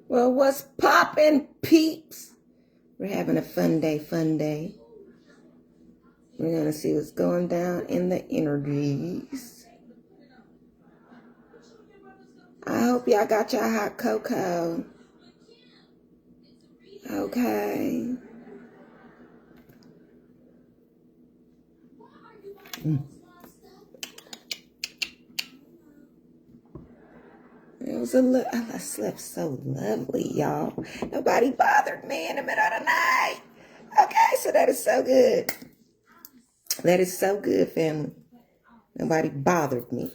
Well, what's poppin', peeps? We're having a fun day, We're going to see what's going down in the energies. I hope y'all got your hot cocoa. Okay. I slept so lovely, y'all. Nobody bothered me in the middle of the night. Okay, so that is so good. That is so good, family. Nobody bothered me.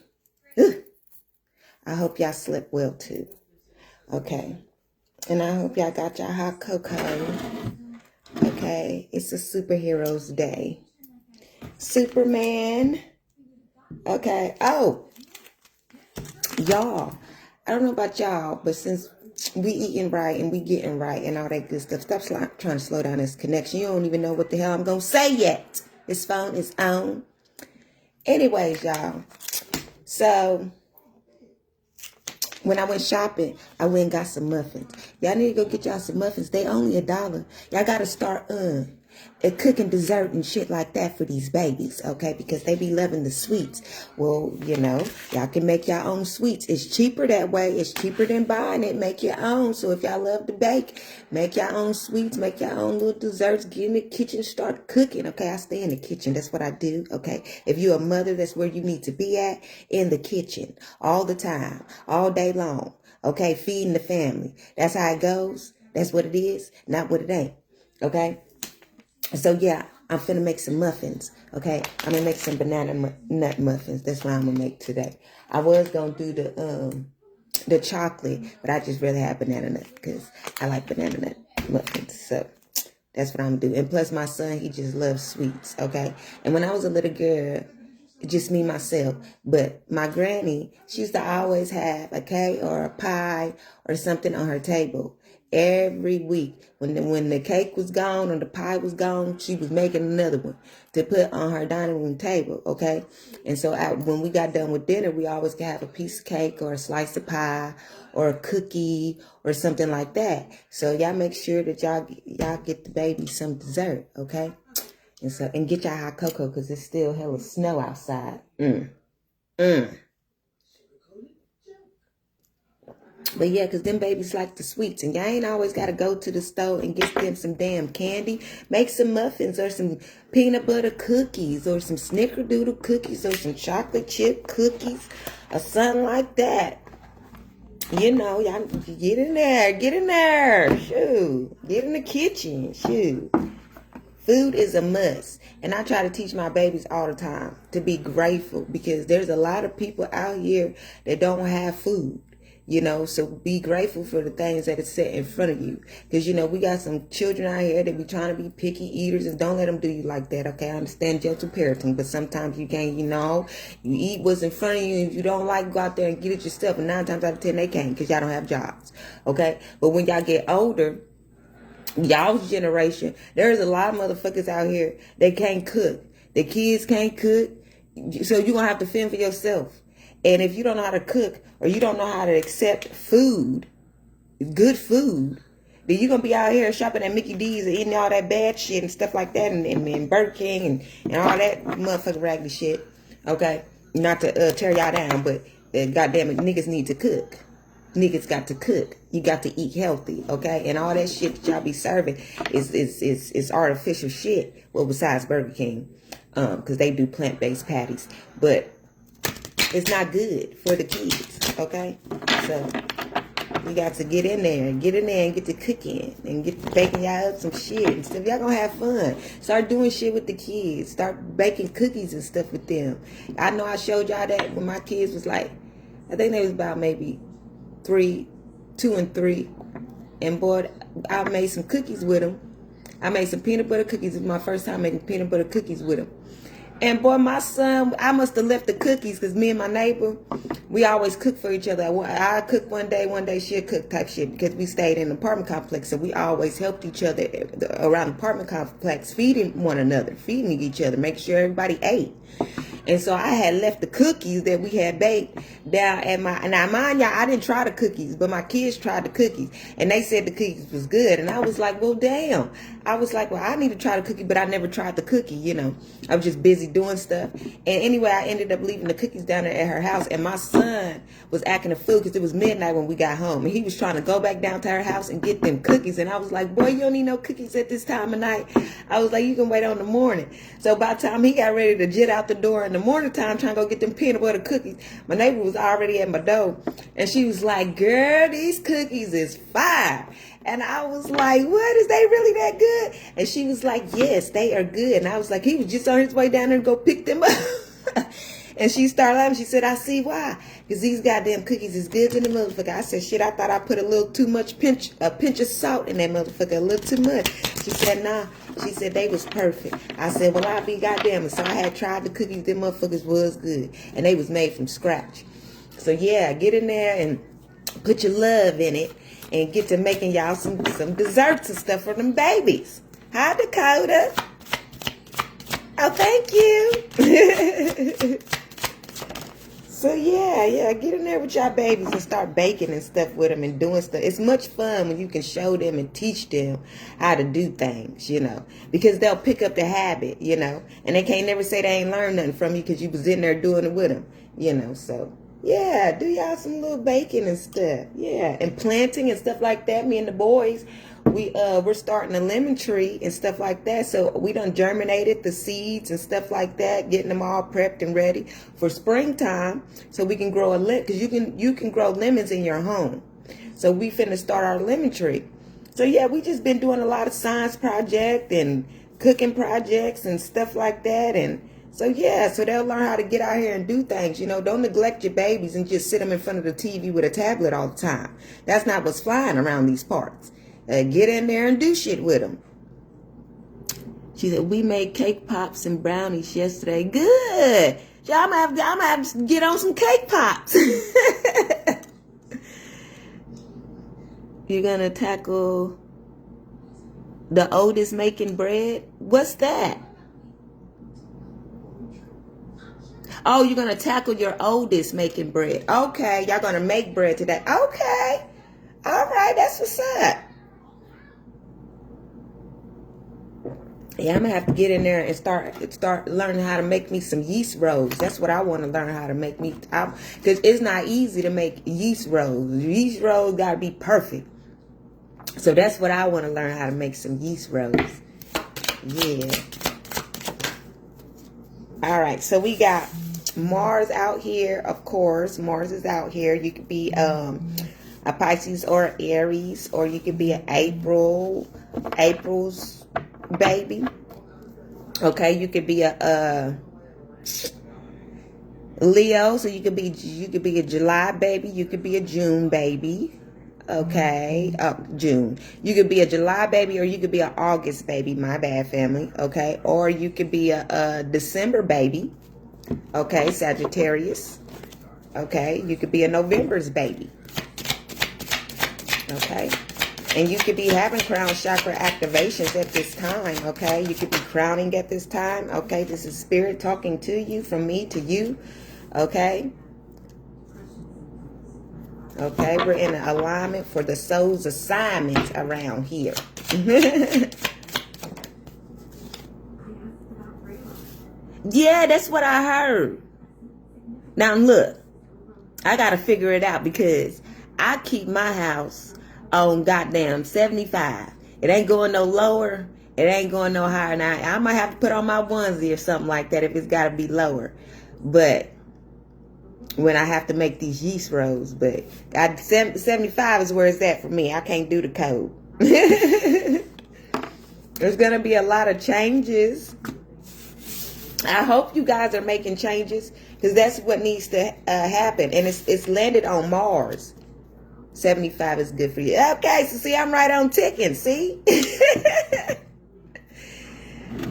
I hope y'all slept well, too. Okay. And I hope y'all got your hot cocoa. Okay. It's a superheroes day. Superman. Okay. Oh, y'all. I don't know about y'all, but since we eating right and we getting right and all that good stuff, stop trying to slow down this connection. You don't even know what the hell I'm going to say yet. This phone is on. Anyways, y'all. So, when I went shopping, I went and got some muffins. Y'all need to go get y'all some muffins. They only $1. Y'all got to start cooking dessert and shit like that for these babies, okay? Because they be loving the sweets. Well, you know, y'all can make your own sweets. It's cheaper that way. It's cheaper than buying it. Make your own. So if y'all love to bake, make your own sweets. Make your own little desserts. Get in the kitchen. Start cooking, okay? I stay in the kitchen. That's what I do, okay? If you're a mother, that's where you need to be at, in the kitchen. All the time. All day long. Okay? Feeding the family. That's how it goes. That's what it is. Not what it ain't. Okay? So, yeah, I'm finna make some muffins, okay? I'm gonna make some banana nut muffins. That's what I'm gonna make today. I was gonna do the chocolate, but I just rather have banana nut because I like banana nut muffins. So, that's what I'm gonna do. And plus, my son, he just loves sweets, okay? And when I was a little girl, just me, myself, but my granny, she used to always have a cake or a pie or something on her table. Every week, when the cake was gone or the pie was gone, she was making another one to put on her dining room table, okay? And so when we got done with dinner, we always could have a piece of cake or a slice of pie or a cookie or something like that. So y'all make sure that y'all get the baby some dessert, okay? And get y'all hot cocoa because it's still hella snow outside. But yeah, because them babies like the sweets. And y'all ain't always got to go to the store and get them some damn candy. Make some muffins or some peanut butter cookies or some snickerdoodle cookies or some chocolate chip cookies or something like that. You know, y'all get in there. Shoot. Get in the kitchen. Shoot. Food is a must. And I try to teach my babies all the time to be grateful because there's a lot of people out here that don't have food. You know, so be grateful for the things that is set in front of you. Because, you know, we got some children out here that be trying to be picky eaters, and don't let them do you like that, okay? I understand gentle parenting, but sometimes you can't, you know, you eat what's in front of you, and if you don't like, go out there and get it yourself, and 9 times out of 10 they can't because y'all don't have jobs, okay? But when y'all get older, y'all's generation, there's a lot of motherfuckers out here that can't cook. The kids can't cook, so you're going to have to fend for yourself. And if you don't know how to cook or you don't know how to accept food, good food, then you're going to be out here shopping at Mickey D's and eating all that bad shit and stuff like that and Burger King and all that motherfucking raggedy shit. Okay? Not to tear y'all down, but goddamn it, niggas need to cook. Niggas got to cook. You got to eat healthy, okay? And all that shit that y'all be serving is artificial shit. Well, besides Burger King, because they do plant-based patties. But it's not good for the kids, okay? So, we got to get in there and get to cooking and get to baking y'all up some shit and stuff. Y'all gonna have fun. Start doing shit with the kids. Start baking cookies and stuff with them. I know I showed y'all that when my kids was like, I think they was about maybe 2 and 3. And boy, I made some cookies with them. I made some peanut butter cookies. It was my first time making peanut butter cookies with them. And boy, my son, I must have left the cookies because me and my neighbor, we always cook for each other. I cook one day she'll cook type shit because we stayed in an apartment complex. So we always helped each other around the apartment complex, feeding one another, feeding each other, make sure everybody ate. And so I had left the cookies that we had baked down at now mind y'all, I didn't try the cookies, but my kids tried the cookies. And they said the cookies was good. And I was like, well, damn. I was like, well, I need to try the cookie, but I never tried the cookie, you know. I was just busy doing stuff. And anyway, I ended up leaving the cookies down there at her house. And my son was acting a fool because it was midnight when we got home. And he was trying to go back down to her house and get them cookies. And I was like, boy, you don't need no cookies at this time of night. I was like, you can wait on the morning. So by the time he got ready to jet out the door in the morning time trying to go get them peanut butter cookies, my neighbor was already at my door. And she was like, girl, these cookies is fire. And I was like, what? Is they really that good? And she was like, yes, they are good. And I was like, he was just on his way down there to go pick them up. And she started laughing. She said, I see why. Because these goddamn cookies is good in the motherfucker. I said, shit, I thought I put a little too much a pinch of salt in that motherfucker. A little too much. She said, nah. She said, they was perfect. I said, well, I'll be goddamn. So I had tried the cookies. Them motherfuckers was good. And they was made from scratch. So, yeah, get in there and put your love in it. And get to making y'all some desserts and stuff for them babies. Hi, Dakota. Oh, thank you. So, yeah, get in there with y'all babies and start baking and stuff with them and doing stuff. It's much fun when you can show them and teach them how to do things, you know, because they'll pick up the habit, you know, and they can't never say they ain't learned nothing from you because you was in there doing it with them, you know, so. Yeah, do y'all some little baking and stuff. Yeah, and planting and stuff like that. Me and the boys, we're starting a lemon tree and stuff like that. So we done germinated the seeds and stuff like that, getting them all prepped and ready for springtime, so we can grow a lemon. Because you can grow lemons in your home. So we finna start our lemon tree. So yeah, we just been doing a lot of science project and cooking projects and stuff like that. And so, yeah, so they'll learn how to get out here and do things. You know, don't neglect your babies and just sit them in front of the TV with a tablet all the time. That's not what's flying around these parts. Get in there and do shit with them. She said, we made cake pops and brownies yesterday. Good. So I'm gonna have to get on some cake pops. You're going to tackle the oldest making bread? What's that? Oh, you're going to tackle your oldest making bread. Okay, y'all going to make bread today. Okay. All right, that's what's up. Yeah, I'm going to have to get in there and start learning how to make me some yeast rolls. That's what I want to learn how to make me. Because it's not easy to make yeast rolls. Yeast rolls got to be perfect. So that's what I want to learn, how to make some yeast rolls. Yeah. All right, so we got Mars out here, of course. Mars is out here. You could be a Pisces or Aries, or you could be an April's baby. Okay, you could be a Leo, so you could be a July baby, you could be a June baby. Okay, June. You could be a July baby, or you could be an August baby. My bad, family. Okay, or you could be a December baby. Okay, Sagittarius. Okay, you could be a November's baby. Okay, and you could be having crown chakra activations at this time. Okay, you could be crowning at this time. Okay, this is spirit talking to you, from me to you. Okay. Okay, we're in an alignment for the soul's assignment around here. Yeah, that's what I heard. Now look, I gotta figure it out, because I keep my house on goddamn 75. It ain't going no lower. It ain't going no higher. Now I might have to put on my onesie or something like that if it's gotta be lower. But when I have to make these yeast rolls, but 75 is where it's at for me. I can't do the code. There's going to be a lot of changes. I hope you guys are making changes, because that's what needs to happen. And it's landed on Mars. 75 is good for you. Okay, so see, I'm right on ticking. See?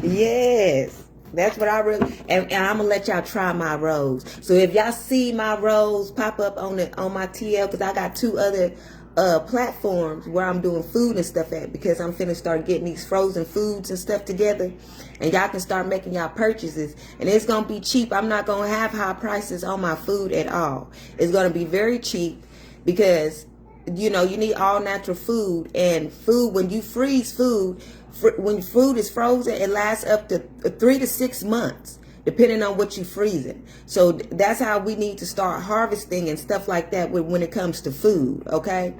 Yes. That's what I really, and I'm gonna let y'all try my rolls. So if y'all see my rolls pop up on my TL, because I got 2 other platforms where I'm doing food and stuff at, because I'm finna start getting these frozen foods and stuff together, and y'all can start making y'all purchases, and it's gonna be cheap. I'm not gonna have high prices on my food at all. It's gonna be very cheap, because you know you need all natural food, and food, when you freeze food, when food is frozen, it lasts up to 3 to 6 months, depending on what you freezing. So that's how we need to start harvesting and stuff like that when it comes to food, okay?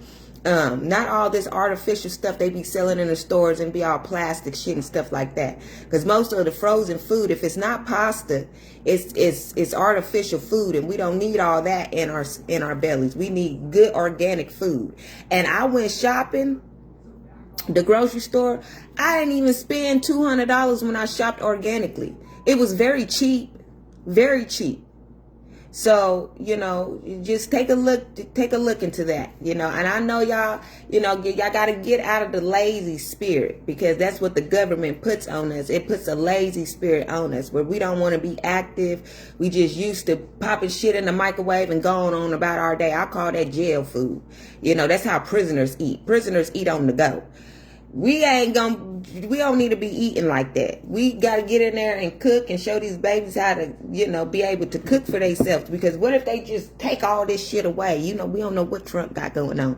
Not all this artificial stuff they be selling in the stores and be all plastic shit and stuff like that. Because most of the frozen food, if it's not pasta, it's artificial food, and we don't need all that in our bellies. We need good organic food. And I went shopping, the grocery store, I didn't even spend $200 when I shopped organically. It was very cheap, very cheap. So, you know, just take a look into that, you know. And I know y'all, you know, y'all got to get out of the lazy spirit, because that's what the government puts on us. It puts a lazy spirit on us, where we don't want to be active. We just used to popping shit in the microwave and going on about our day. I call that jail food. You know, that's how prisoners eat. Prisoners eat on the go. We don't need to be eating like that. We got to get in there and cook and show these babies how to, you know, be able to cook for themselves. Because what if they just take all this shit away? You know, we don't know what Trump got going on.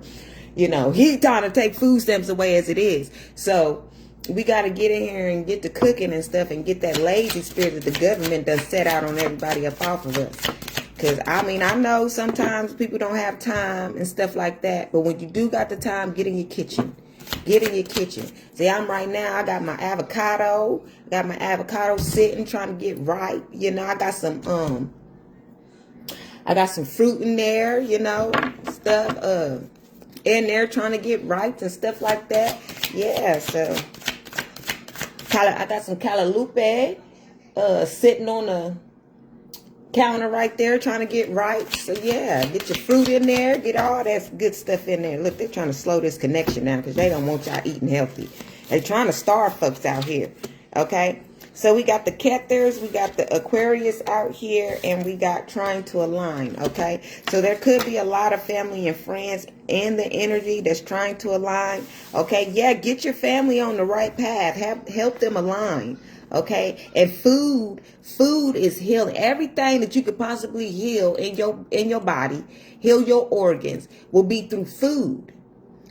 You know, he's trying to take food stamps away as it is. So we got to get in here and get to cooking and stuff, and get that lazy spirit that the government does set out on everybody up off of us. Because, I mean, I know sometimes people don't have time and stuff like that. But when you do got the time, get in your kitchen. Get in your kitchen. See, I'm right now, I got my avocado. Sitting, trying to get ripe. You know, I got some fruit in there, you know, stuff in there trying to get ripe and stuff like that. Yeah, so I got some cantaloupe sitting on the counter right there trying to get ripe. So yeah, get your fruit in there, get all that good stuff in there. Look, they're trying to slow this connection down because they don't want y'all eating healthy. They're trying to starve folks out here. Okay, so we got the Cathars, we got the Aquarius out here, and we got trying to align. Okay, so there could be a lot of family and friends in the energy that's trying to align. Okay, yeah, get your family on the right path. Help them align. Okay, and food is healing. Everything that you could possibly heal in your body, heal your organs, will be through food.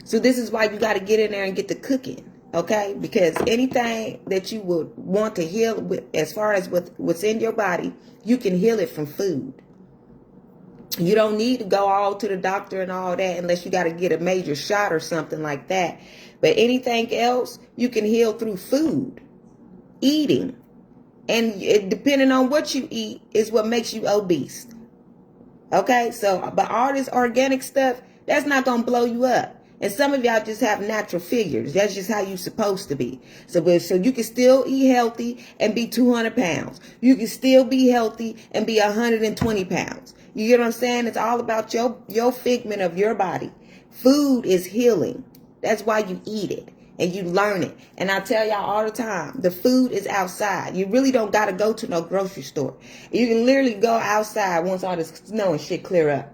So this is why you got to get in there and get to cooking. Okay, because anything that you would want to heal with, as far as what's in your body, you can heal it from food. You don't need to go all to the doctor and all that unless you got to get a major shot or something like that. But anything else, you can heal through food. Eating, and depending on what you eat is what makes you obese. Okay, so but all this organic stuff, that's not gonna blow you up. And some of y'all just have natural figures. That's just how you're supposed to be. So you can still eat healthy and be 200 pounds. You can still be healthy and be 120 pounds. You get what I'm saying? It's all about your figment of your body. Food is healing. That's why you eat it. And you learn it. And I tell y'all all the time, the food is outside. You really don't got to go to no grocery store. You can literally go outside once all this snow and shit clear up.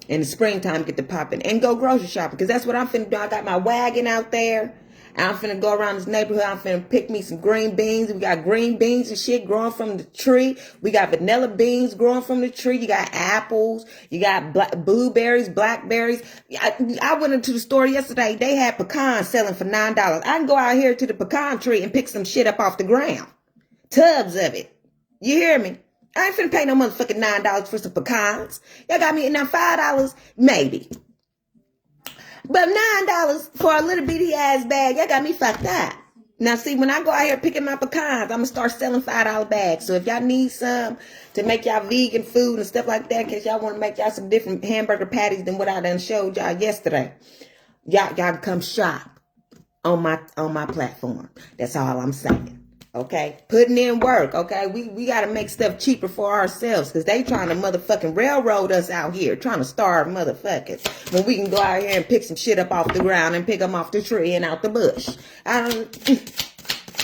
In the springtime, get to popping and go grocery shopping. Because that's what I'm finna do. I got my wagon out there. I'm finna go around this neighborhood. I'm finna pick me some green beans. We got green beans and shit growing from the tree. We got vanilla beans growing from the tree. You got apples. You got blueberries, blackberries. I went into the store yesterday. They had pecans selling for $9. I can go out here to the pecan tree and pick some shit up off the ground. Tubs of it. You hear me? I ain't finna pay no motherfucking $9 for some pecans. Y'all got me now $5, maybe. But $9 for a little bitty ass bag, y'all got me fucked up. Now see, when I go out here picking my pecans, I'm gonna start selling $5 bags. So if y'all need some to make y'all vegan food and stuff like that, in case y'all want to make y'all some different hamburger patties than what I done showed y'all yesterday, y'all can come shop on my platform. That's all I'm saying. Okay, putting in work. Okay, we got to make stuff cheaper for ourselves, because they trying to motherfucking railroad us out here, trying to starve motherfuckers, when we can go out here and pick some shit up off the ground and pick them off the tree and out the bush.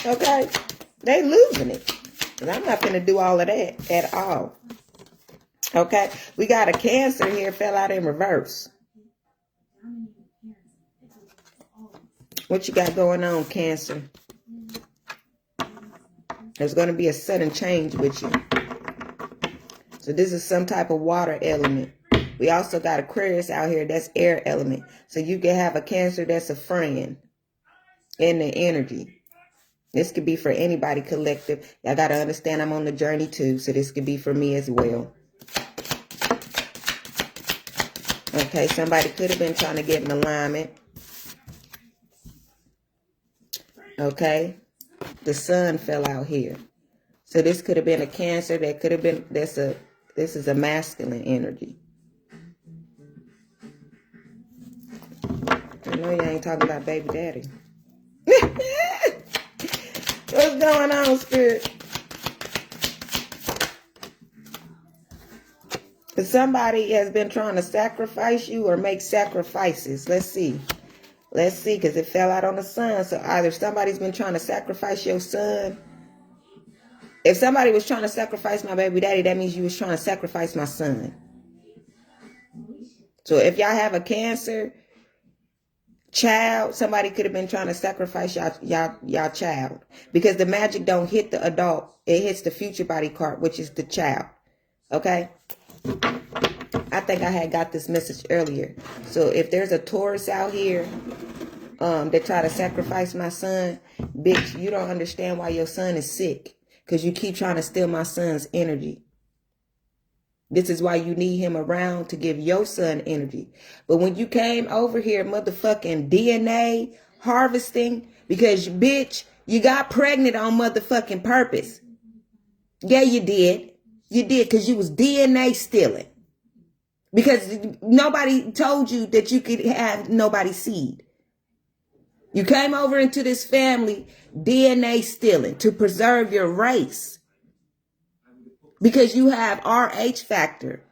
Okay, they losing it, and I'm not gonna do all of that at all. Okay, we got a Cancer here, fell out in reverse. What you got going on, Cancer? There's going to be a sudden change with you. So this is some type of water element. We also got Aquarius out here. That's air element. So you can have a Cancer that's a friend in the energy. This could be for anybody collective. I got to understand I'm on the journey too. So this could be for me as well. Okay, somebody could have been trying to get an alignment. Okay, the sun fell out here. So this could have been a Cancer. That could have been, this is a masculine energy. I know you ain't talking about baby daddy. What's going on, Spirit? Somebody has been trying to sacrifice you or make sacrifices. Let's see. Let's see, because it fell out on the sun. So either somebody's been trying to sacrifice your son. If somebody was trying to sacrifice my baby daddy, that means you was trying to sacrifice my son. So if y'all have a Cancer child, somebody could have been trying to sacrifice y'all child. Because the magic don't hit the adult. It hits the future body card, which is the child. Okay? I think I had got this message earlier. So if there's a Taurus out here that try to sacrifice my son, bitch, you don't understand why your son is sick. Because you keep trying to steal my son's energy. This is why you need him around to give your son energy. But when you came over here motherfucking DNA harvesting, because bitch, you got pregnant on motherfucking purpose. Yeah, you did. You did, because you was DNA stealing. Because nobody told you that you could have nobody's seed. You came over into this family DNA stealing to preserve your race. Because you have RH factor.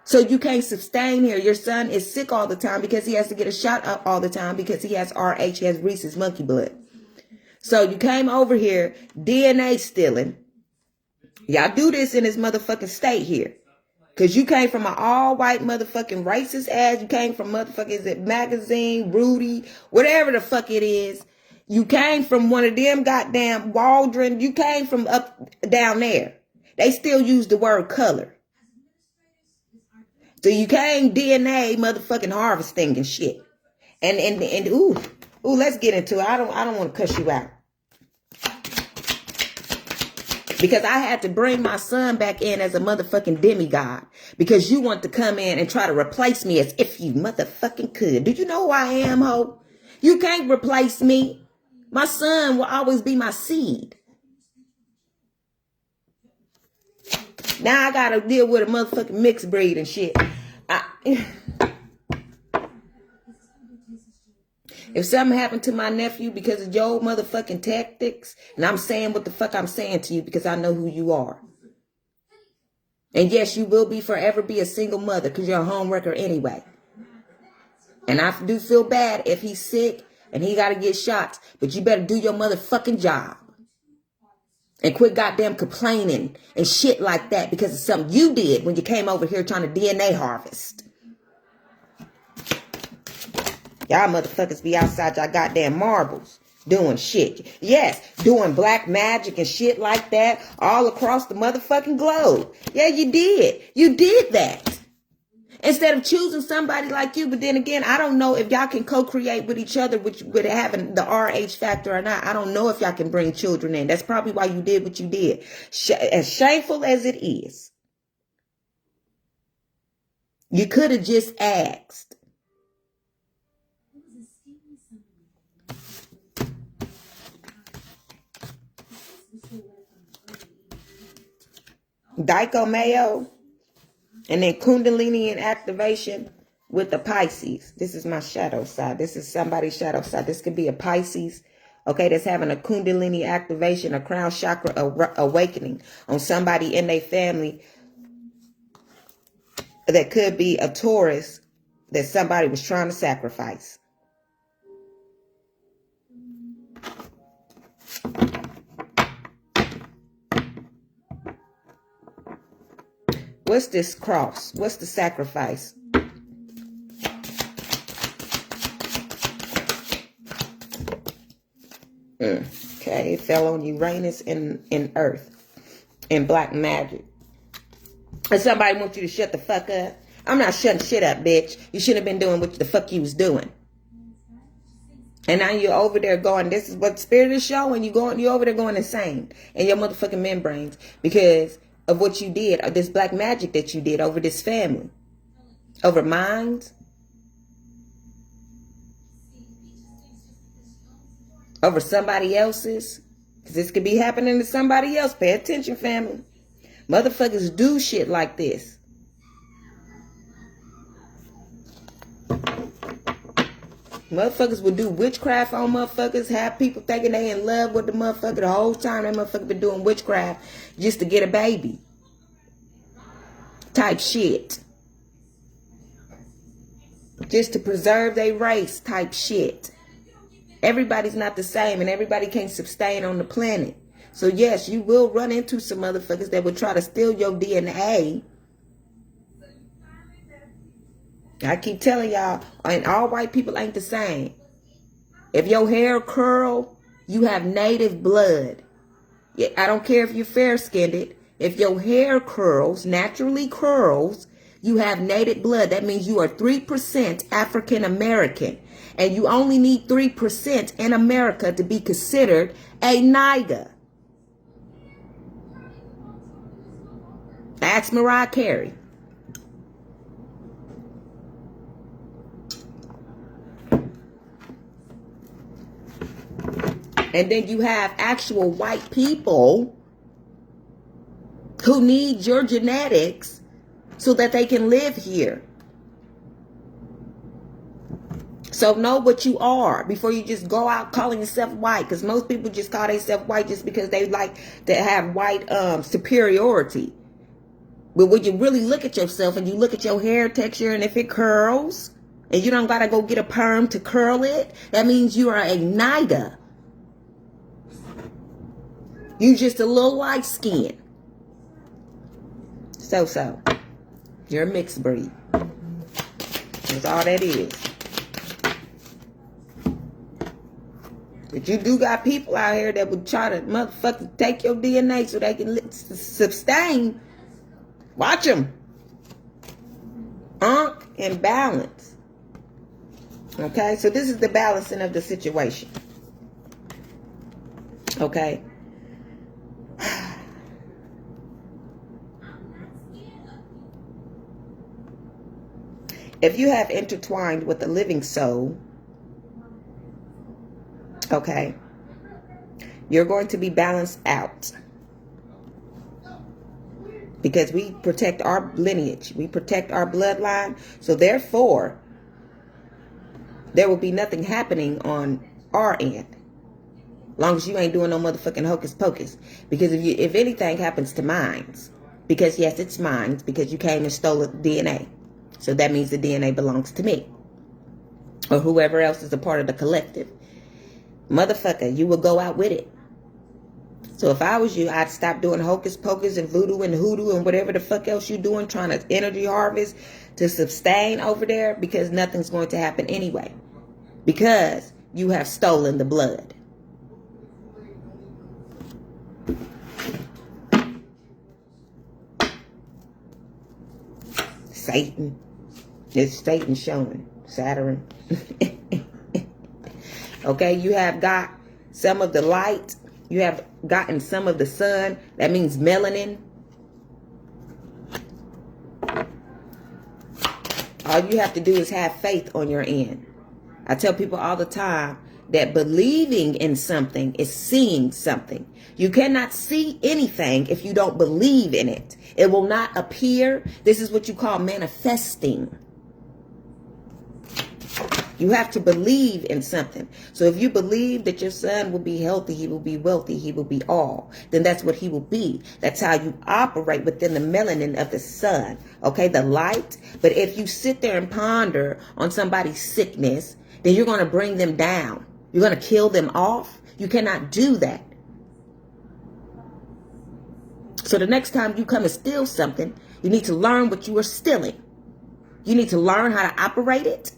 So you can't sustain here. Your son is sick all the time because he has to get a shot up all the time because he has RH, he has Rhesus monkey blood. So you came over here DNA stealing. Y'all do this in this motherfucking state here. Because you came from an all-white motherfucking racist ass. You came from motherfucking, is it Magazine, Rudy, whatever the fuck it is. You came from one of them goddamn Waldron. You came from up down there. They still use the word color. So you came DNA motherfucking harvesting and shit. And ooh, let's get into it. I don't want to cuss you out. Because I had to bring my son back in as a motherfucking demigod. Because you want to come in and try to replace me as if you motherfucking could. Do you know who I am, ho? You can't replace me. My son will always be my seed. Now I gotta deal with a motherfucking mixed breed and shit. If something happened to my nephew because of your motherfucking tactics, and I'm saying what the fuck I'm saying to you because I know who you are. And yes, you will be forever be a single mother because you're a homewrecker anyway. And I do feel bad if he's sick and he got to get shots, but you better do your motherfucking job. And quit goddamn complaining and shit like that because of something you did when you came over here trying to DNA harvest. Y'all motherfuckers be outside y'all goddamn marbles doing shit. Yes, doing black magic and shit like that all across the motherfucking globe. Yeah, you did. You did that. Instead of choosing somebody like you, but then again, I don't know if y'all can co-create with each other with having the RH factor or not. I don't know if y'all can bring children in. That's probably why you did what you did. As shameful as it is, you could have just asked. Daiko Mayo. And then Kundalini and activation with the Pisces. This is my shadow side. This is somebody's shadow side. This could be a Pisces, okay, that's having a Kundalini activation, a crown chakra awakening on somebody in their family. That could be a Taurus that somebody was trying to sacrifice. What's this cross? What's the sacrifice? Okay, it fell on Uranus and Earth in black magic. And somebody wants you to shut the fuck up. I'm not shutting shit up, bitch. You shouldn't have been doing what the fuck you was doing. And now you're over there going, this is what the spirit is showing. You're over there going insane in your motherfucking membranes because of what you did, or this black magic that you did over this family, over minds, over somebody else's. Because this could be happening to somebody else. Pay attention, family. Motherfuckers do shit like this. Motherfuckers will do witchcraft on motherfuckers. Have people thinking they in love with the motherfucker the whole time. That motherfucker been doing witchcraft just to get a baby. Type shit. Just to preserve their race type shit. Everybody's not the same and everybody can't sustain on the planet. So yes, you will run into some motherfuckers that will try to steal your DNA. I keep telling y'all, and all white people ain't the same. If your hair curl, you have native blood. I don't care if you're fair-skinned. If your hair curls, naturally curls, you have native blood. That means you are 3% African American. And you only need 3% in America to be considered a nigger. Ask Mariah Carey. And then you have actual white people who need your genetics so that they can live here. So know what you are before you just go out calling yourself white. Because most people just call themselves white just because they like to have white superiority. But when you really look at yourself and you look at your hair texture, and if it curls and you don't got to go get a perm to curl it, that means you are a nigger. You just a little light skin. So. You're a mixed breed. That's all that is. But you do got people out here that would try to motherfucker take your DNA so they can sustain. Watch them. And balance. Okay, so this is the balancing of the situation. Okay. If you have intertwined with a living soul, okay, you're going to be balanced out. Because we protect our lineage. We protect our bloodline. So therefore, there will be nothing happening on our end. Long as you ain't doing no motherfucking hocus pocus. Because if anything happens to mines, because yes, it's mine, because you came and stole the DNA. So that means the DNA belongs to me. Or whoever else is a part of the collective. Motherfucker, you will go out with it. So if I was you, I'd stop doing hocus pocus and voodoo and hoodoo and whatever the fuck else you doing, trying to energy harvest to sustain over there, because nothing's going to happen anyway. Because you have stolen the blood. Satan. It's Satan showing. Saturn. Okay, you have got some of the light. You have gotten some of the sun. That means melanin. All you have to do is have faith on your end. I tell people all the time that believing in something is seeing something. You cannot see anything if you don't believe in it. It will not appear. This is what you call manifesting. You have to believe in something. So if you believe that your son will be healthy, he will be wealthy, he will be all, then that's what he will be. That's how you operate within the melanin of the sun. Okay, the light. But if you sit there and ponder on somebody's sickness, then you're going to bring them down. You're going to kill them off. You cannot do that. So the next time you come and steal something, you need to learn what you are stealing. You need to learn how to operate it.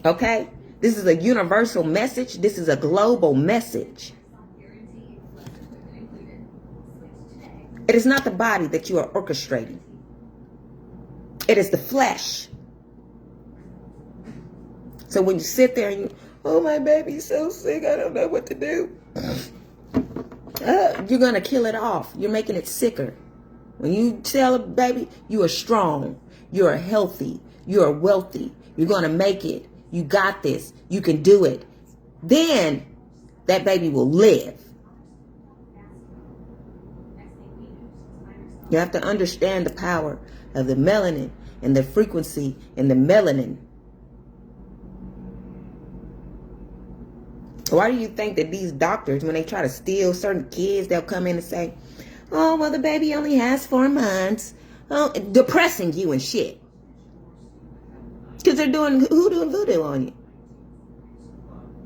Okay? This is a universal message. This is a global message. It is not the body that you are orchestrating. It is the flesh. So when you sit there and you, oh, my baby's so sick, I don't know what to do. You're going to kill it off. You're making it sicker. When you tell a baby, you are strong, you are healthy, you are wealthy, you're going to make it, you got this, you can do it, then that baby will live. You have to understand the power of the melanin and the frequency and the melanin. Why do you think that these doctors, when they try to steal certain kids, they'll come in and say, oh, well, the baby only has 4 months. Oh, depressing you and shit. Because they're doing voodoo on you.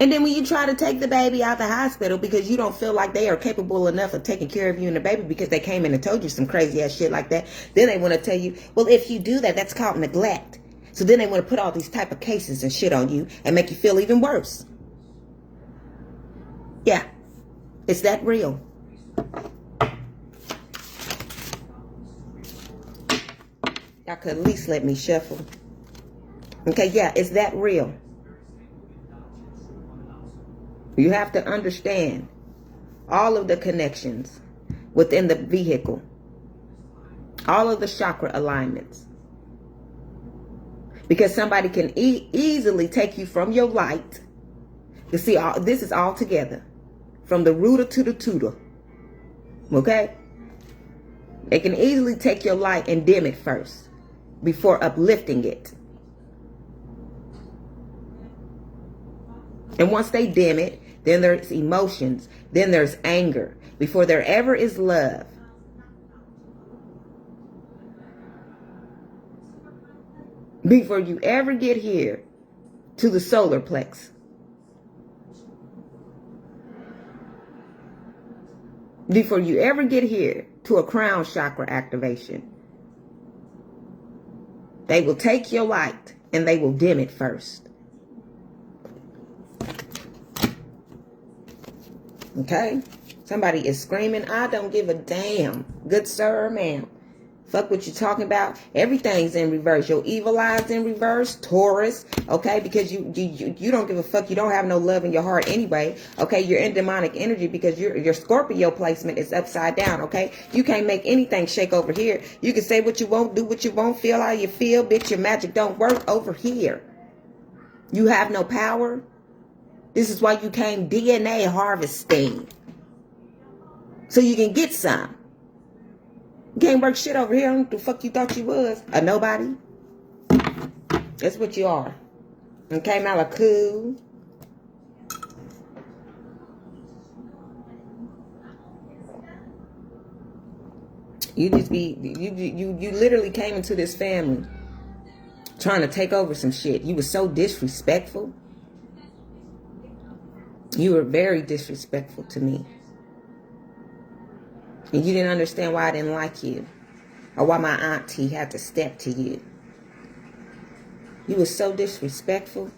And then when you try to take the baby out the hospital because you don't feel like they are capable enough of taking care of you and the baby because they came in and told you some crazy ass shit like that, then they want to tell you, well, if you do that, that's called neglect. So then they want to put all these type of cases and shit on you and make you feel even worse. Yeah, it's that real. Y'all could at least let me shuffle. Okay, yeah, it's that real. You have to understand all of the connections within the vehicle. All of the chakra alignments. Because somebody can easily take you from your light. You see, this is all together. From the rooter to the tutor. Okay? They can easily take your light and dim it first before uplifting it. And once they dim it, then there's emotions, then there's anger, before there ever is love. Before you ever get here to the solar plex. Before you ever get here to a crown chakra activation. They will take your light and they will dim it first. Okay? Somebody is screaming, I don't give a damn. Good sir or ma'am. Fuck what you're talking about. Everything's in reverse. Your evil eye's in reverse. Taurus. Okay? Because you don't give a fuck. You don't have no love in your heart anyway. Okay? You're in demonic energy because your Scorpio placement is upside down. Okay? You can't make anything shake over here. You can say what you won't, do what you won't, feel how you feel. Bitch, your magic don't work over here. You have no power. This is why you came DNA harvesting. So you can get some. You can't work shit over here. What the fuck you thought you was? A nobody? That's what you are. Okay, Malaku. You just be, you literally came into this family trying to take over some shit. You were so disrespectful. You were very disrespectful to me. And you didn't understand why I didn't like you. Or why my auntie had to step to you. You were so disrespectful.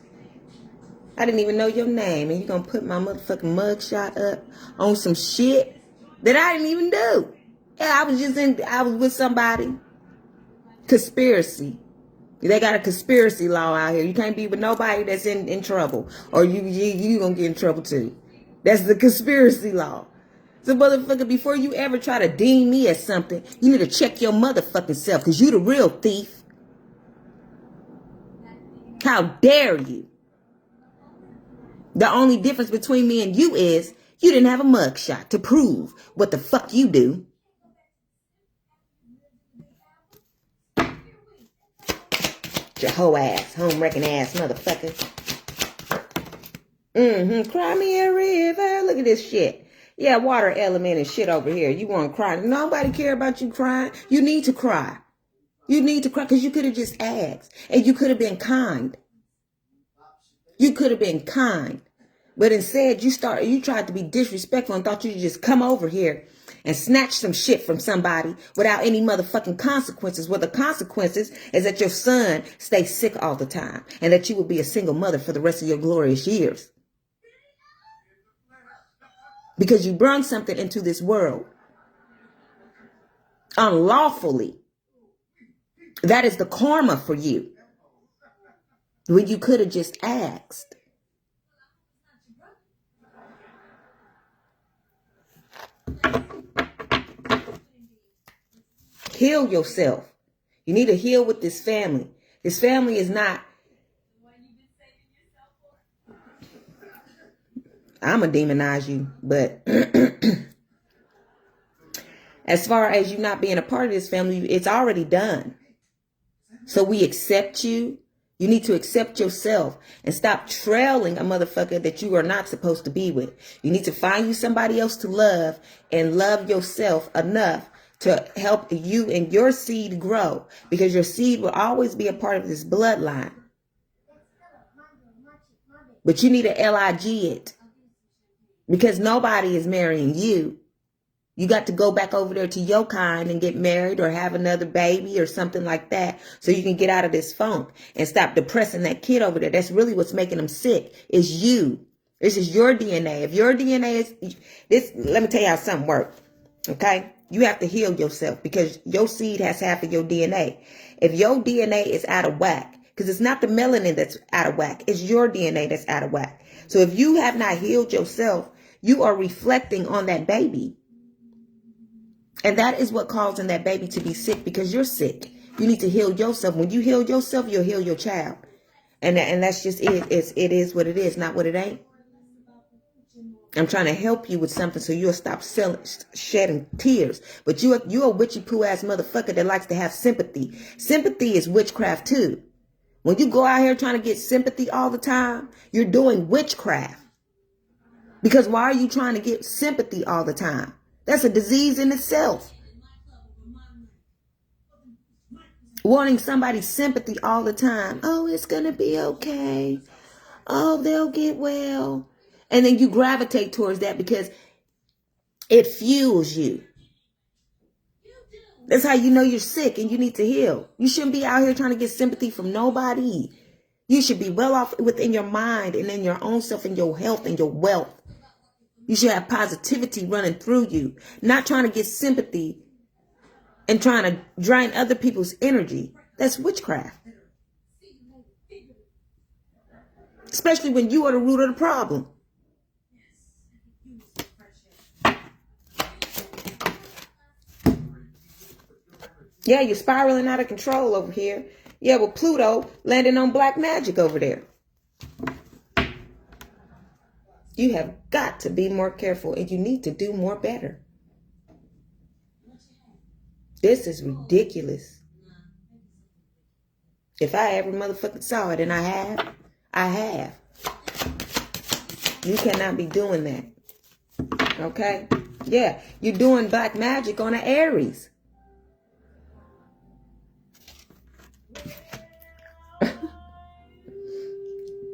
I didn't even know your name. And you're going to put my motherfucking mugshot up on some shit that I didn't even do. Yeah, I was with somebody. Conspiracy. They got a conspiracy law out here. You can't be with nobody that's in trouble. Or you gonna get in trouble too. That's the conspiracy law. So motherfucker, before you ever try to deem me as something, you need to check your motherfucking self. Because you the real thief. How dare you? The only difference between me and you is you didn't have a mugshot to prove what the fuck you do. Your hoe ass, home wrecking ass motherfucker. Cry me a river. Look at this shit. Yeah, water element and shit over here. You want to cry. Nobody care about you crying. You need to cry. You need to cry because you could have just asked. And you could have been kind. You could have been kind. But instead, you tried to be disrespectful and thought you could just come over here and snatch some shit from somebody without any motherfucking consequences. Well, the consequences is that your son stays sick all the time and that you will be a single mother for the rest of your glorious years. Because you brought something into this world unlawfully. That is the karma for you. When you could have just asked. Heal yourself. You need to heal with this family. This family is not. I'm going to demonize you, but as far as you not being a part of this family, it's already done. So we accept you. You need to accept yourself and stop trailing a motherfucker that you are not supposed to be with. You need to find you somebody else to love and love yourself enough to help you and your seed grow, because your seed will always be a part of this bloodline. But you need to LIG it, because nobody is marrying you. You got to go back over there to your kind and get married or have another baby or something like that, so you can get out of this funk and stop depressing that kid over there. That's really what's making them sick, is you. This is your DNA. If your DNA is this, let me tell you how something works. Okay? You have to heal yourself, because your seed has half of your DNA. If your DNA is out of whack, because it's not the melanin that's out of whack, it's your DNA that's out of whack. So if you have not healed yourself, you are reflecting on that baby. And that is what causing that baby to be sick, because you're sick. You need to heal yourself. When you heal yourself, you'll heal your child. And that's just it. It is what it is, not what it ain't. I'm trying to help you with something so you'll stop shedding tears. But you're a witchy poo ass motherfucker that likes to have sympathy. Sympathy is witchcraft too. When you go out here trying to get sympathy all the time, you're doing witchcraft. Because why are you trying to get sympathy all the time? That's a disease in itself. Wanting somebody's sympathy all the time. Oh, it's going to be okay. Oh, they'll get well. And then you gravitate towards that because it fuels you. That's how you know you're sick and you need to heal. You shouldn't be out here trying to get sympathy from nobody. You should be well off within your mind and in your own self and your health and your wealth. You should have positivity running through you, not trying to get sympathy and trying to drain other people's energy. That's witchcraft. Especially when you are the root of the problem. Yeah, you're spiraling out of control over here. Yeah, well, Pluto landing on black magic over there. You have got to be more careful and you need to do more better. This is ridiculous. If I ever motherfucking saw it, and I have. You cannot be doing that. Okay? Yeah, you're doing black magic on an Aries.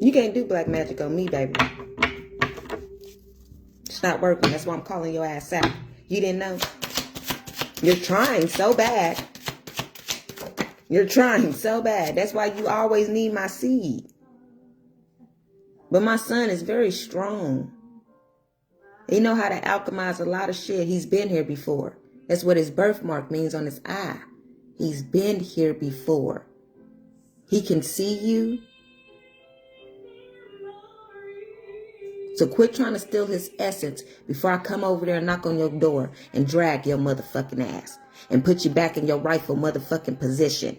You can't do black magic on me, baby. It's not working. That's why I'm calling your ass out. You didn't know? You're trying so bad. You're trying so bad. That's why you always need my seed. But my son is very strong. He know how to alchemize a lot of shit. He's been here before. That's what his birthmark means on his eye. He's been here before. He can see you. So quit trying to steal his essence before I come over there and knock on your door and drag your motherfucking ass and put you back in your rightful motherfucking position.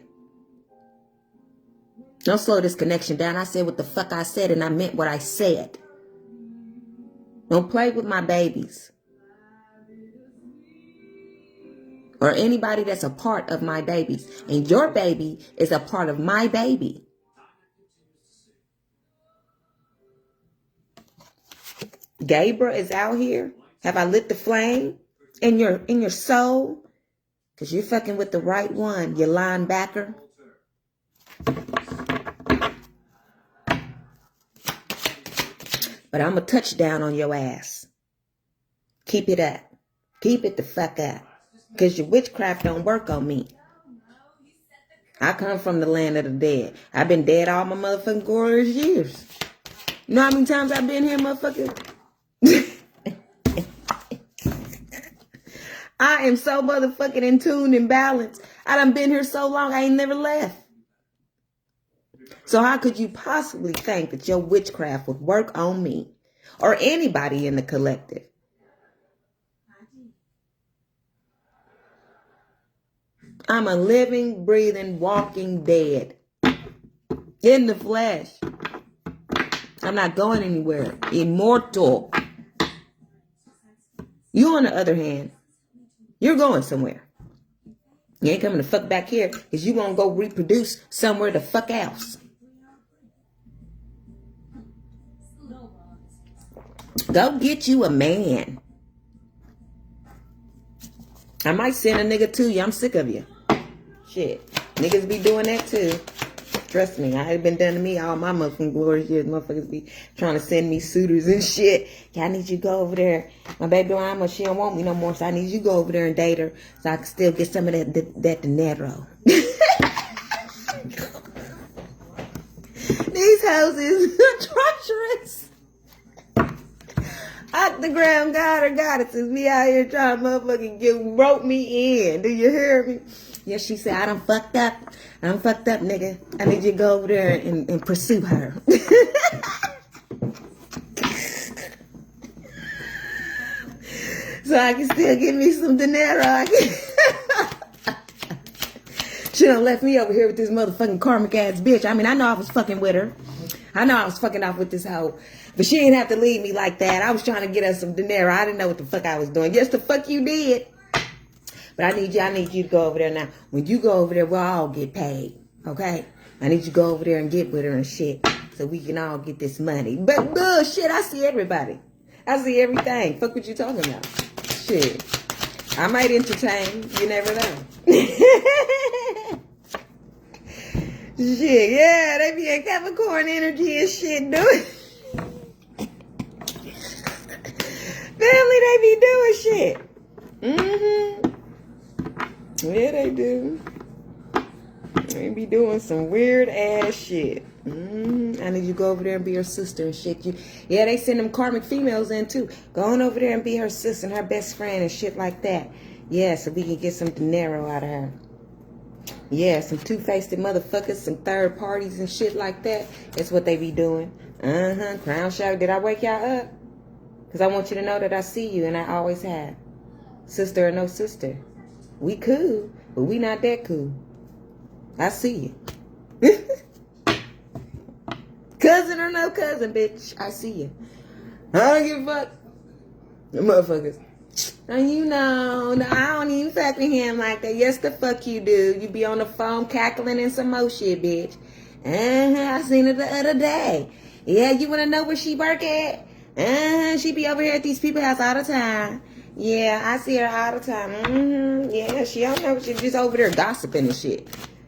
Don't slow this connection down. I said what the fuck I said and I meant what I said. Don't play with my babies. Or anybody that's a part of my babies. And your baby is a part of my baby. Gabriel is out here. Have I lit the flame in your soul? Because you're fucking with the right one, you linebacker. But I'm a touchdown on your ass. Keep it up. Keep it the fuck up. Because your witchcraft don't work on me. I come from the land of the dead. I've been dead all my motherfucking glorious years. You know how many times I've been here, motherfucker? I am so motherfucking in tune and balanced. I done been here so long, I ain't never left. So how could you possibly think that your witchcraft would work on me or anybody in the collective? I'm a living, breathing, walking dead in the flesh. I'm not going anywhere. Immortal. You, on the other hand, you're going somewhere. You ain't coming to fuck back here because you gonna go reproduce somewhere the fuck else. Go get you a man. I might send a nigga to you. I'm sick of you. Shit. Niggas be doing that too. Trust me. I had been done to me all my motherfucking glorious years. Motherfuckers be trying to send me suitors and shit. Yeah, I need you to go over there. My baby mama, she don't want me no more. So I need you to go over there and date her so I can still get some of that dinero. These houses are treacherous. Octagram god or goddesses be out here trying to motherfucking rope me in. Do you hear me? Yeah, she said, I done fucked up. I done fucked up, nigga. I need you to go over there and pursue her. So I can still get me some dinero. She done left me over here with this motherfucking karmic ass bitch. I mean, I know I was fucking with her. I know I was fucking off with this hoe. But she didn't have to leave me like that. I was trying to get her some dinero. I didn't know what the fuck I was doing. Yes, the fuck you did. But I need you to go over there now. When you go over there, we'll all get paid. Okay? I need you to go over there and get with her and shit. So we can all get this money. But bullshit, I see everybody. I see everything. Fuck what you talking about. Shit. I might entertain. You never know. Shit, yeah, they be in Capricorn energy and shit doing. Family, they be doing shit. Yeah, they do. They be doing some weird ass shit. I need you to go over there and be her sister and shit. Yeah, they send them karmic females in too. Go on over there and be her sister and her best friend and shit like that. Yeah, so we can get some dinero out of her. Yeah, some two-faced motherfuckers, some third parties and shit like that. That's what they be doing. Crown shower. Did I wake y'all up? Because I want you to know that I see you and I always have. Sister or no sister. We cool, but we not that cool. I see you. Cousin or no cousin, bitch. I see you. I don't give a fuck. The motherfuckers. And you know, no, I don't even fuck with him like that. Yes, the fuck you do. You be on the phone cackling and some more shit, bitch. I seen her the other day. Yeah, you want to know where she work at? She be over here at these people's house all the time. Yeah, I see her all the time. Yeah, she don't know. She's just over there gossiping and shit.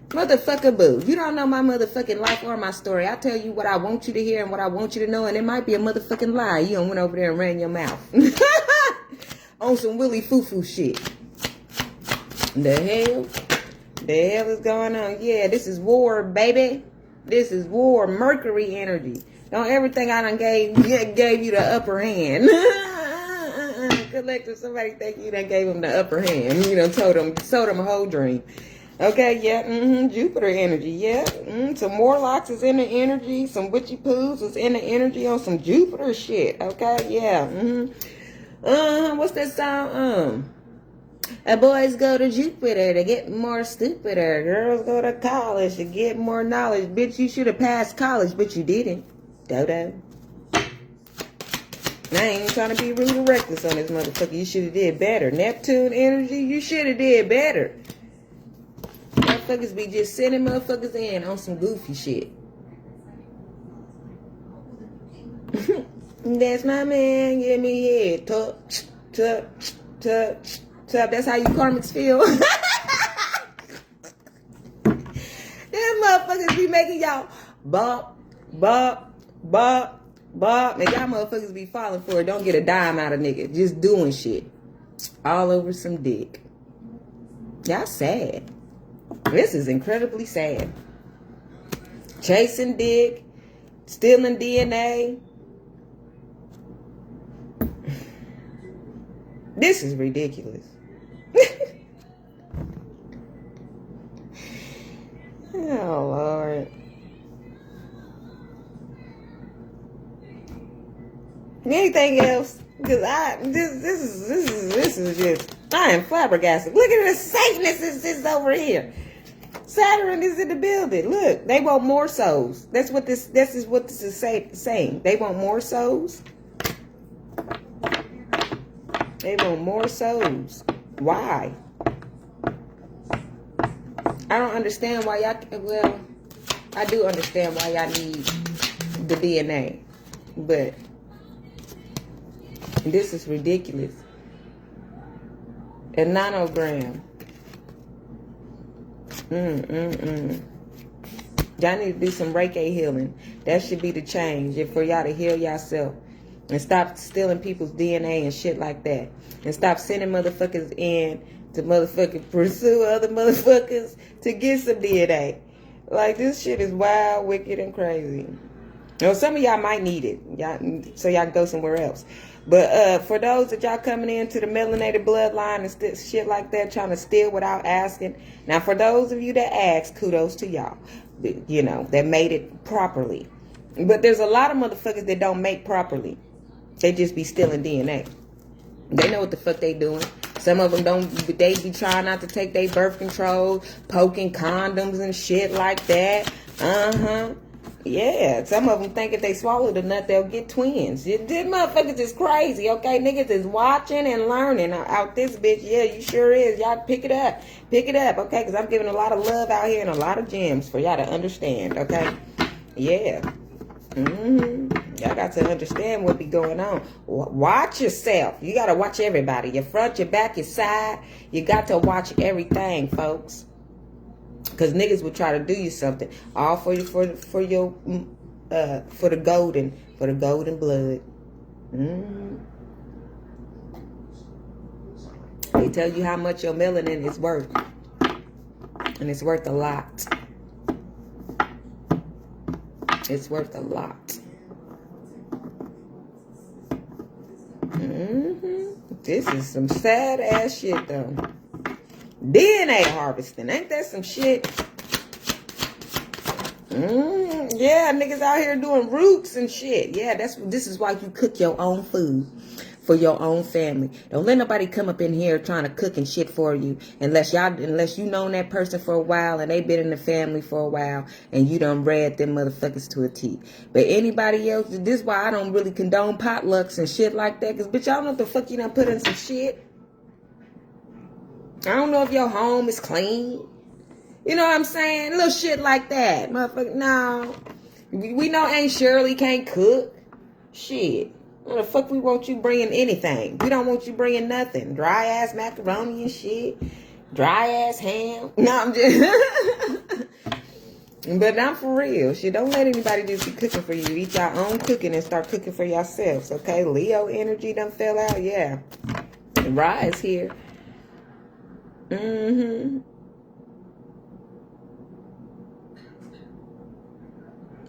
Motherfucker boo. You don't know my motherfucking life or my story. I tell you what I want you to hear and what I want you to know, and it might be a motherfucking lie. You don't went over there and ran your mouth. On some willy foo-foo shit. The hell? The hell is going on? Yeah, this is war, baby. This is war. Mercury energy. Don't ever think I done gave you the upper hand. Collective, somebody think you done gave them the upper hand. You done sold them a whole dream. Okay, yeah, Jupiter energy, yeah. Some Morlocks is in the energy. Some witchy poos is in the energy on some Jupiter shit. Okay, yeah, what's that song? Boys go to Jupiter to get more stupider. Girls go to college to get more knowledge. Bitch, you should have passed college, but you didn't. Dodo. I ain't even trying to be rude or reckless on this motherfucker. You should have did better. Neptune energy, you should have did better. Motherfuckers be just sending motherfuckers in on some goofy shit. That's my man, give me head. Touch, touch, touch, touch. That's how you karmics feel. Them motherfuckers be making y'all bop, bop, bop, bop. And y'all motherfuckers be falling for it. Don't get a dime out of nigga. Just doing shit. All over some dick. Y'all sad. This is incredibly sad. Chasing dick, stealing DNA. This is ridiculous. Oh, Lord. Anything else? Because this is just, I am flabbergasted. Look at the Satanist is over here. Saturn is in the building. Look, they want more souls. This is what this is saying. They want more souls. They want more souls. Why? I don't understand why y'all, well, I do understand why y'all need the DNA. But this is ridiculous. A nanogram. Y'all need to do some Reiki healing. That should be the change. If for y'all to heal yourself. And stop stealing people's DNA and shit like that. And stop sending motherfuckers in to motherfucking pursue other motherfuckers to get some DNA. Like, this shit is wild, wicked, and crazy. Well, some of y'all might need it. So y'all can go somewhere else. But for those that y'all coming into the melanated bloodline and shit like that, trying to steal without asking. Now, for those of you that ask, kudos to y'all. You know, that made it properly. But there's a lot of motherfuckers that don't make properly. They just be stealing DNA. They know what the fuck they doing. Some of them don't. They be trying not to take their birth control, poking condoms and shit like that. Yeah, some of them think if they swallow the nut, they'll get twins. These motherfuckers is crazy, okay? Niggas is watching and learning out this bitch. Yeah, you sure is. Y'all pick it up. Pick it up, okay? Because I'm giving a lot of love out here and a lot of gems for y'all to understand, okay? Yeah. Y'all got to understand what be going on. Watch yourself. You got to watch everybody. Your front, your back, your side. You got to watch everything, folks. Because niggas will try to do you something. All for the golden blood. They tell you how much your melanin is worth. And it's worth a lot. It's worth a lot. This is some sad ass shit though. DNA harvesting, ain't that some shit? Yeah, niggas out here doing roots and shit. Yeah, this is why you cook your own food for your own family. Don't let nobody come up in here trying to cook and shit for you unless you known that person for a while and they been in the family for a while and you done read them motherfuckers to a T. But anybody else, this is why I don't really condone potlucks and shit like that, because bitch, I don't know what the fuck you done put in some shit. I don't know if your home is clean. You know what I'm saying? Little shit like that. Motherfucker, no. We know Aunt Shirley can't cook. Shit. What the fuck we want you bringing anything? We don't want you bringing nothing. Dry ass macaroni and shit. Dry ass ham. No, I'm just... But not for real. Shit, don't let anybody just be cooking for you. Eat your own cooking and start cooking for yourselves. Okay? Leo energy done fell out. Yeah. Rise here.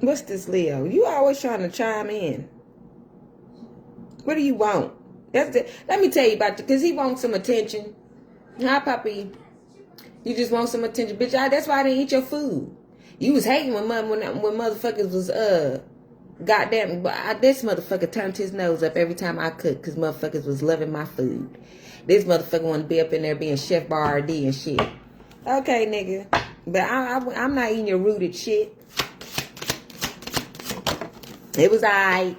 What's this, Leo? You always trying to chime in. What do you want? Let me tell you about it, because he wants some attention. Hi, Poppy. You just want some attention. Bitch, that's why I didn't eat your food. You was hating when motherfuckers was, goddamn, this motherfucker turned his nose up every time I cooked because motherfuckers was loving my food. This motherfucker want to be up in there being Chef Boyardee and shit. Okay, nigga. But I'm not eating your rooted shit. It was alright.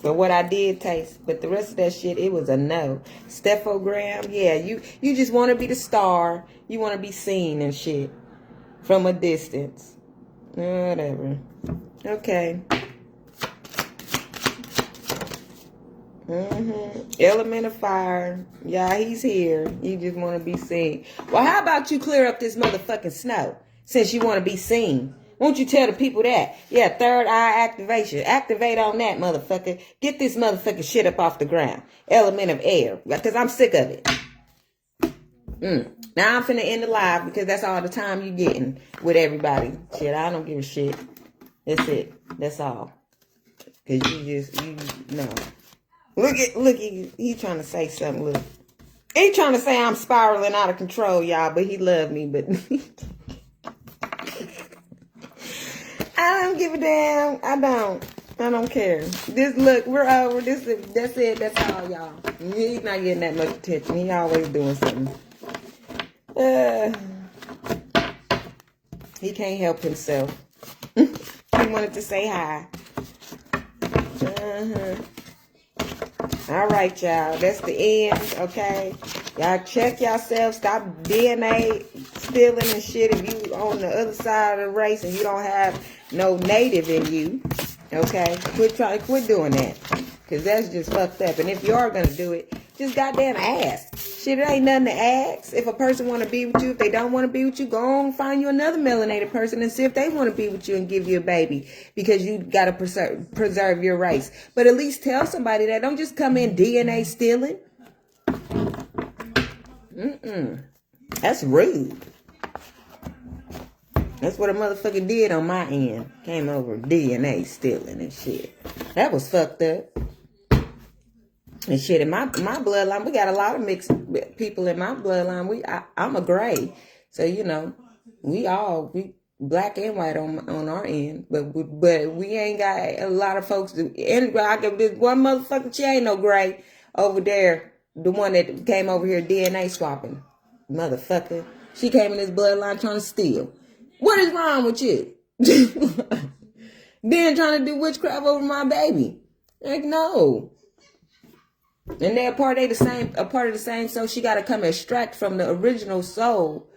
But what I did taste. But the rest of that shit, it was a no. Stephogram, yeah. You just want to be the star. You want to be seen and shit. From a distance. Whatever. Okay. Element of fire. Yeah, he's here. You just want to be seen. Well, how about you clear up this motherfucking snow? Since you want to be seen. Won't you tell the people that? Yeah, third eye activation. Activate on that, motherfucker. Get this motherfucking shit up off the ground. Element of air. Because I'm sick of it. Now I'm finna end the live because that's all the time you getting with everybody. Shit, I don't give a shit. That's it. That's all. Because you no. Look, he trying to say something. Look. He trying to say I'm spiraling out of control, y'all, but he love me, but I don't give a damn. I don't care. Look, we're over. That's it. That's all, y'all. He's not getting that much attention. He always doing something. He can't help himself. He wanted to say hi. All right, y'all. That's the end, okay? Y'all check yourself. Stop DNA stealing and shit if you on the other side of the race and you don't have no native in you, okay? Quit doing that, because that's just fucked up. And if you are going to do it, just goddamn ask. Shit, it ain't nothing to ask. If a person want to be with you, if they don't want to be with you, go on find you another melanated person and see if they want to be with you and give you a baby, because you got to preserve your race. But at least tell somebody that. Don't just come in DNA stealing. That's rude. That's what a motherfucker did on my end. Came over DNA stealing and shit. That was fucked up. And shit, in my bloodline, we got a lot of mixed people in my bloodline. I'm a gray. So, you know, we black and white on our end. But we ain't got a lot of folks. This one motherfucker, she ain't no gray over there. The one that came over here DNA swapping. Motherfucker. She came in this bloodline trying to steal. What is wrong with you? Then trying to do witchcraft over my baby. Like, no. And they're a part of the same soul. She got to come extract from the original soul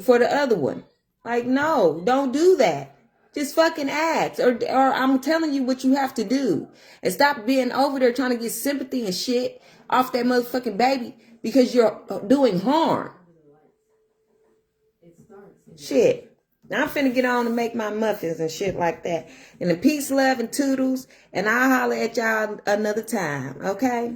for the other one. Like, no, don't do that. Just fucking act. Or I'm telling you what you have to do. And stop being over there trying to get sympathy and shit off that motherfucking baby because you're doing harm. Shit. Now I'm finna get on and make my muffins and shit like that. And the peace, love, and toodles. And I'll holler at y'all another time. Okay?